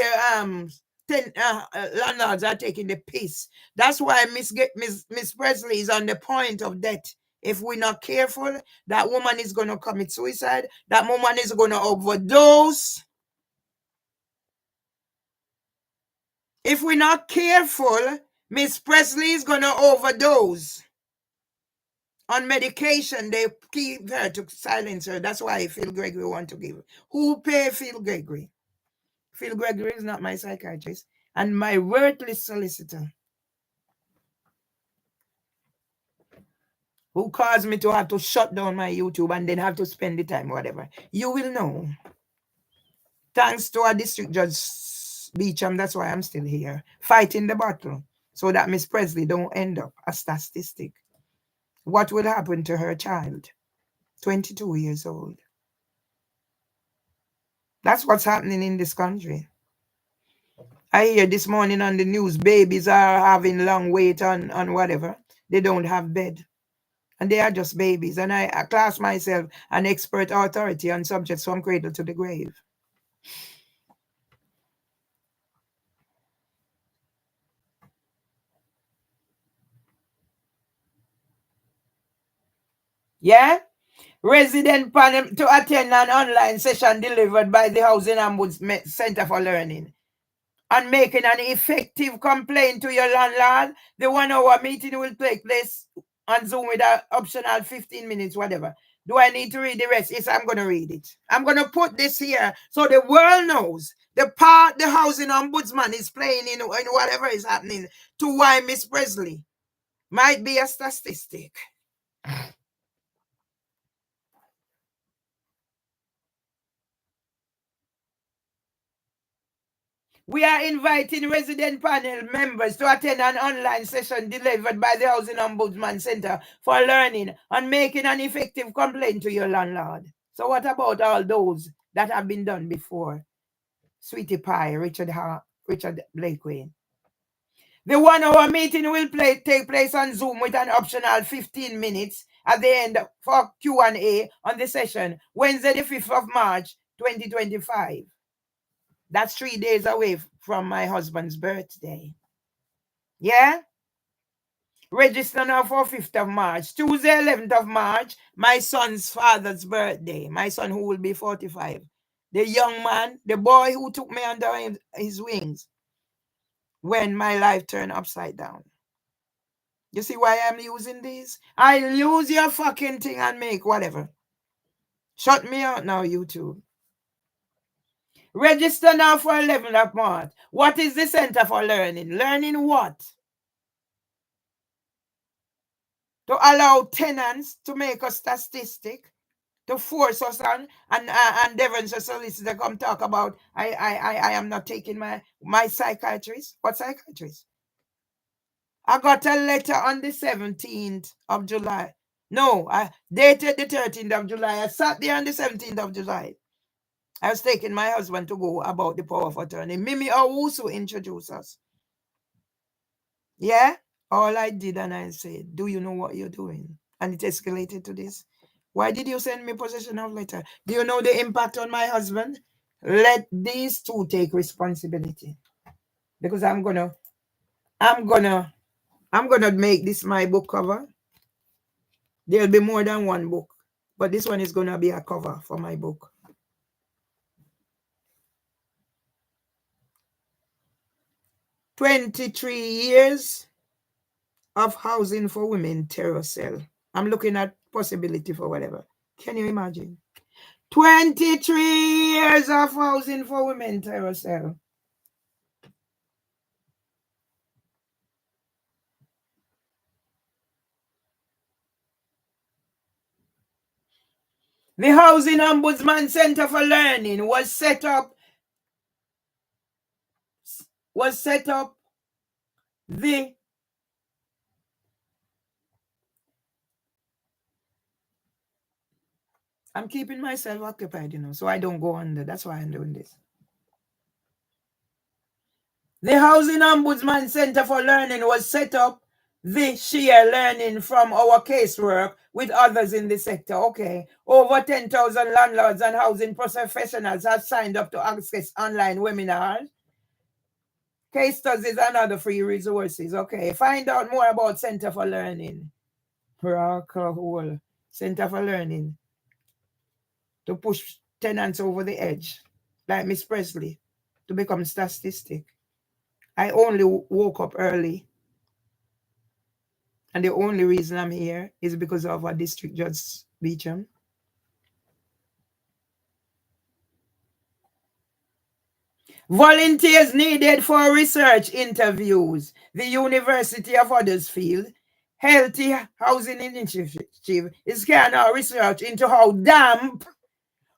landlords are taking the piss. That's why Miss Presley is on the point of death. If we're not careful, that woman is going to commit suicide. That woman is going to overdose. If we're not careful, Miss Presley is going to overdose. On medication, they keep her to silence her. That's why Phil Gregory want to give. Who pay Phil Gregory? Phil Gregory is not my psychiatrist and my worthless solicitor who caused me to have to shut down my YouTube and then have to spend the time, whatever. You will know. Thanks to our district judge Beecham, that's why I'm still here, fighting the battle so that Miss Presley don't end up a statistic. What will happen to her child? 22 years old. That's what's happening in this country. I hear this morning on the news, babies are having long wait on whatever. They don't have bed. And they are just babies. And I class myself an expert authority on subjects from cradle to the grave. Yeah? Resident panel to attend an online session delivered by the Housing Ombudsman Center for Learning. And making an effective complaint to your landlord, the 1 hour meeting will take place on Zoom with an optional 15 minutes, whatever. Do I need to read the rest? Yes, I'm going to read it. I'm going to put this here so the world knows the part the Housing Ombudsman is playing in whatever is happening to why Miss Presley might be a statistic. We are inviting resident panel members to attend an online session delivered by the Housing Ombudsman Center for Learning on making an effective complaint to your landlord. So what about all those that have been done before? Sweetie Pie, Richard Blakeway. The 1 hour meeting will take place on Zoom with an optional 15 minutes at the end for Q&A on the session, Wednesday the 5th of March, 2025. That's 3 days away from my husband's birthday. Yeah? Register now for 5th of March. Tuesday, 11th of March, my son's father's birthday. My son who will be 45. The young man, the boy who took me under his wings when my life turned upside down. You see why I'm using these? I use your fucking thing and make whatever. Shut me out now, YouTube. Register now for 11th of March. What is the Center for Learning? Learning what? To allow tenants to make a statistic, to force us on, and Devon's solicitor come talk about I am not taking my psychiatrist. What psychiatrist? I got a letter on the 17th of July. No, I dated the 13th of July. I sat there on the 17th of July. I was taking my husband to go about the power of attorney. Mimi Owusu introduced us. Yeah? All I did, and I said, do you know what you're doing? And it escalated to this. Why did you send me possession of letter? Do you know the impact on my husband? Let these two take responsibility. Because I'm gonna make this my book cover. There'll be more than one book. But this one is gonna be a cover for my book. 23 years of housing for women terror cell. I'm looking at possibility for whatever. Can you imagine? 23 years of housing for women terror cell. The Housing Ombudsman Center for Learning was set up the I'm keeping myself occupied, so I don't go under. That's why I'm doing this. The Housing Ombudsman Center for Learning was set up this year, learning from our casework with others in the sector. Okay. Over 10,000 landlords and housing professionals have signed up to access online webinars, case studies, and other free resources. Okay. Find out more about Center for Learning. Center for Learning. To push tenants over the edge, like Miss Presley, to become statistic. I only woke up early. And the only reason I'm here is because of our district judge Beecham. Volunteers needed for research interviews. The University of Huddersfield Healthy Housing Initiative is carrying out research into how damp,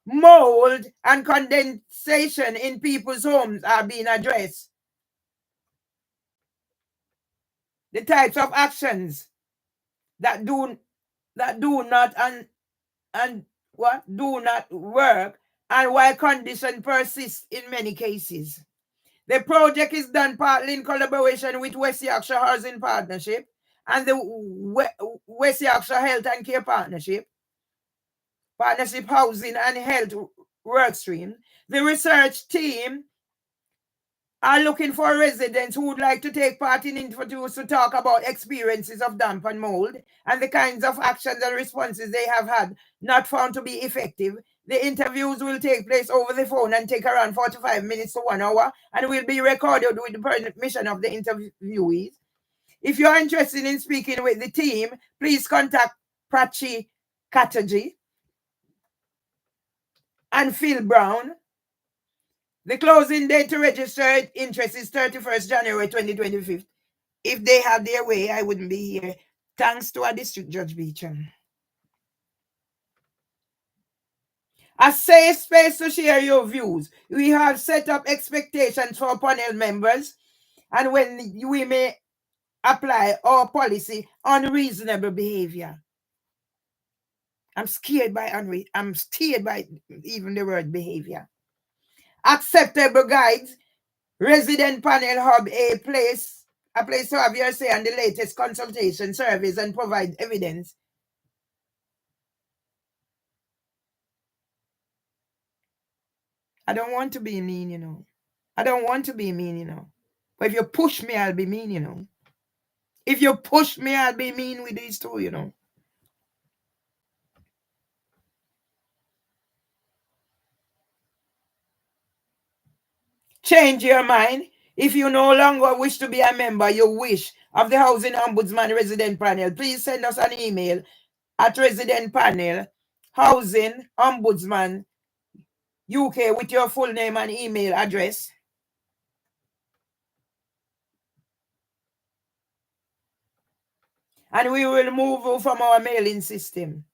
mold, and condensation in people's homes are being addressed. The types of actions that do not work, and why conditions persist in many cases. The project is done partly in collaboration with West Yorkshire Housing Partnership and the West Yorkshire Health and Care Partnership Housing and Health Workstream. The research team are looking for residents who would like to take part in interviews to talk about experiences of damp and mold and the kinds of actions and responses they have had not found to be effective. The interviews will take place over the phone and take around 45 minutes to 1 hour and will be recorded with the permission of the interviewees. If you are interested in speaking with the team, please contact Prachi Chatterjee and Phil Brown. The closing date to register interest is 31st January 2025. If they have their way, I wouldn't be here. Thanks to our district judge Beecham. A safe space to share your views. We have set up expectations for panel members, and when we may apply our policy on reasonable behavior. I'm scared by even the word behavior. Acceptable guides. Resident panel hub, a place to have your say on the latest consultation surveys and provide evidence. I don't want to be mean, I don't want to be mean, But if you push me, I'll be mean, If you push me, I'll be mean with these two, you know. Change your mind. If you no longer wish to be a member, you wish of the Housing Ombudsman Resident Panel, please send us an email at Resident Panel, Housing Ombudsman UK with your full name and email address. And we will move you from our mailing system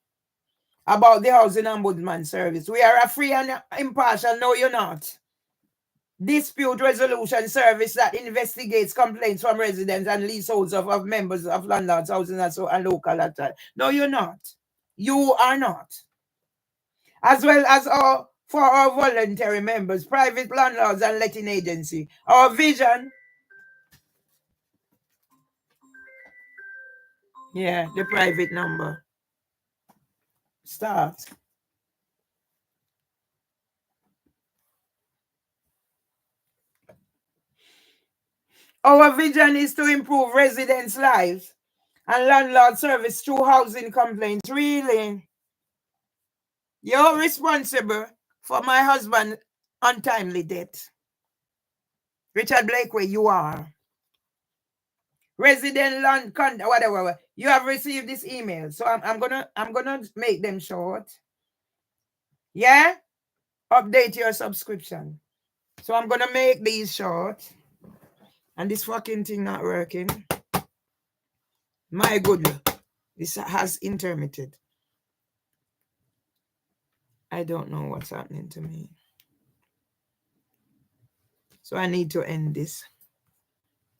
about the Housing Ombudsman Service. We are a free and impartial, no you're not, dispute resolution service that investigates complaints from residents and leaseholds of members of landlords, housing and local authority. No, you're not. You are not. As well as for our voluntary members, private landlords and letting agency. Our vision, yeah, the private number. Start. Our vision is to improve residents' lives and landlord service through housing complaints. Really? You're responsible for my husband's untimely death. Richard Blakeway, you are. Resident land whatever. You have received this email. So I'm gonna make them short. Yeah? Update your subscription. So I'm gonna make these short. And this fucking thing not working. My good. This has intermitted. I don't know what's happening to me. So I need to end this.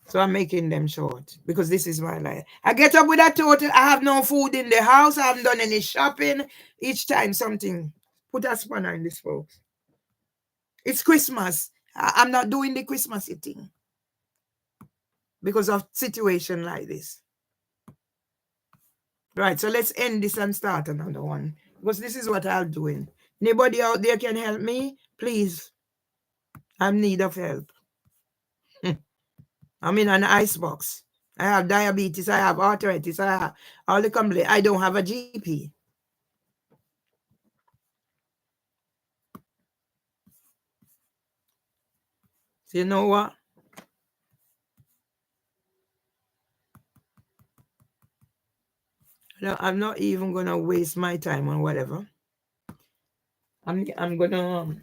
So I'm making them short because this is my life. I get up with a total. I have no food in the house. I haven't done any shopping. Each time something. Put a spanner in this, folks. It's Christmas. I'm not doing the Christmassy thing because of situation like this. Right, so let's end this and start another one because this is what I'm doing. Anybody out there can help me? Please. I'm in need of help. I'm in an icebox. I have diabetes. I have arthritis. I have all the complaints. I don't have a GP. So you know what? No, I'm not even gonna waste my time on whatever. I'm gonna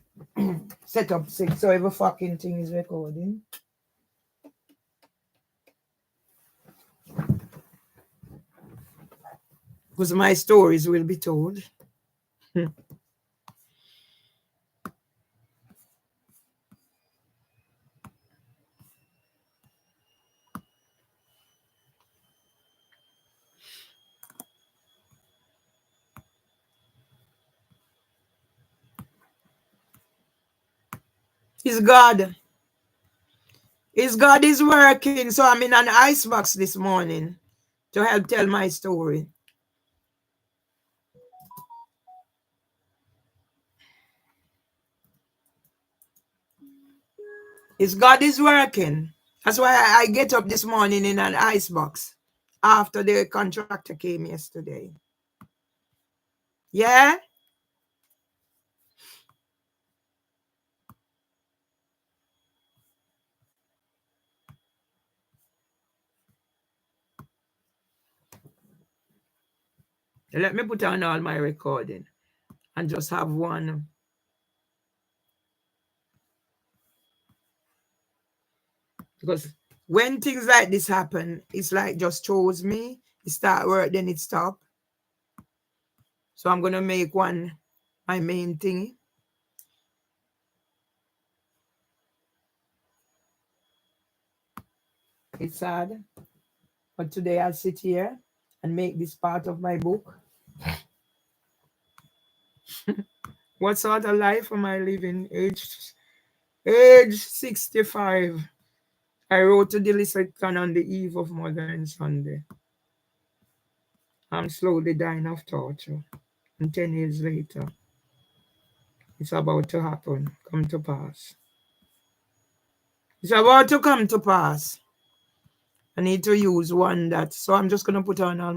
set up 6 so every fucking thing is recording. Because my stories will be told. It's God. It's God is working. So I'm in an icebox this morning to help tell my story. It's God is working. That's why I get up this morning in an icebox after the contractor came yesterday. Yeah? Let me put on all my recording and just have one. Because when things like this happen, it's like just chose me. It start work, then it stop. So I'm going to make one my main thing. It's sad. But today I'll sit here and make this part of my book. What sort of life am I living? Age 65. I wrote to the Lisicon on the eve of Modern Sunday. I'm slowly dying of torture. And 10 years later, it's about to happen, come to pass. It's about to come to pass. I need to use one that. So I'm just gonna put on all